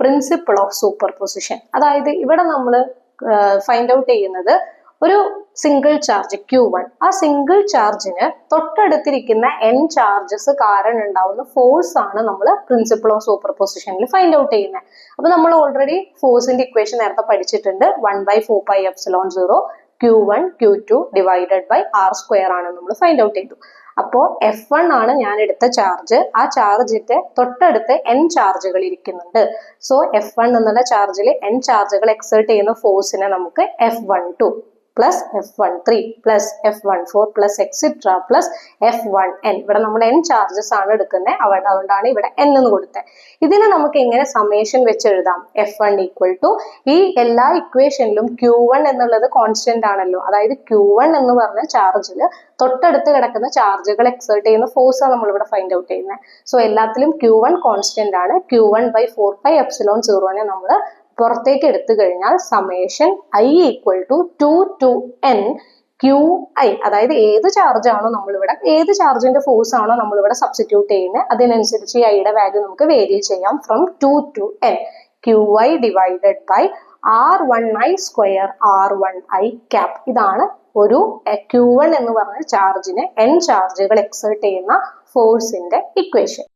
Principle of super position. അതായത് ഇവിടെ നമ്മൾ ഫൈൻഡ് ഔട്ട് ചെയ്യുന്നത് ഒരു സിംഗിൾ ചാർജ് Q1, ആ സിംഗിൾ ചാർജിന് തൊട്ടടുത്തിരിക്കുന്ന n ചാർജസ് കാരണം ഉണ്ടാവുന്ന ഫോഴ്സ് ആണ് നമ്മൾ പ്രിൻസിപ്പിൾ ഓഫ് സൂപ്പർ പൊസിഷനിൽ ഫൈൻഡ് ഔട്ട് ചെയ്യുന്നത്. അപ്പൊ നമ്മൾ ഓൾറെഡി ഫോഴ്സിന്റെ ഇക്വേഷൻ നേരത്തെ പഠിച്ചിട്ടുണ്ട്. 1/4πε0 Q1 Q2 divided by r² ആണ് നമ്മൾ ഫൈൻഡ് ഔട്ട് ചെയ്തു. അപ്പോൾ F1 ആണ് ഞാൻ എടുത്ത ചാർജ്. ആ ചാർജിന്റെ തൊട്ടടുത്ത് n ചാർജുകൾ ഇരിക്കുന്നുണ്ട്. സോ F1 എന്നുള്ള ചാർജിൽ n ചാർജുകൾ എക്സേർട്ട് ചെയ്യുന്ന ഫോഴ്സിനെ നമുക്ക് F12 plus F13 plus F14 plus etcetera plus F1n. ഇവിടെ നമ്മൾ n ചാർജസ് ആണ് എടുക്കുന്നത്, അതുകൊണ്ടാണ് ഇവിടെ n എന്ന് കൊടുത്തത്. ഇതിനെ നമുക്ക് എങ്ങനെ സമേഷൻ വെച്ച് എഴുതാം? F1 ഈക്വൽ ടു, ഈ എല്ലാ ഇക്വേഷനിലും Q1 എന്നുള്ളത് കോൺസ്റ്റന്റ് ആണല്ലോ, അതായത് Q1 എന്ന് പറഞ്ഞ ചാർജിൽ തൊട്ടടുത്ത് കിടക്കുന്ന ചാർജുകൾ എക്സേർട്ട് ചെയ്യുന്ന ഫോഴ്സ് ആണ് നമ്മൾ ഇവിടെ ഫൈൻഡ് ഔട്ട് ചെയ്യുന്നത്. സോ എല്ലാത്തിലും Q1 കോൺസ്റ്റന്റ് ആണ്. Q1/4πε0 നമ്മൾ പുറത്തേക്ക് എടുത്തു കഴിഞ്ഞാൽ summation I equal to 2 to n QI, അതായത് ഏത് ചാർജ് ആണോ നമ്മളിവിടെ, ഏത് ചാർജിന്റെ ഫോഴ്സ് ആണോ നമ്മളിവിടെ സബ്സ്റ്റിറ്റ്യൂട്ട് ചെയ്യുന്നത്, അതിനനുസരിച്ച് ഐയുടെ വാല്യൂ നമുക്ക് വേരി ചെയ്യാം. From 2 to n QI divided by R1I² R1I cap. ഇതാണ് ഒരു Q1 എന്ന് പറഞ്ഞ ചാർജിന് n ചാർജുകൾ എക്സേർട്ട് ചെയ്യുന്ന ഫോഴ്സിന്റെ ഇക്വേഷൻ.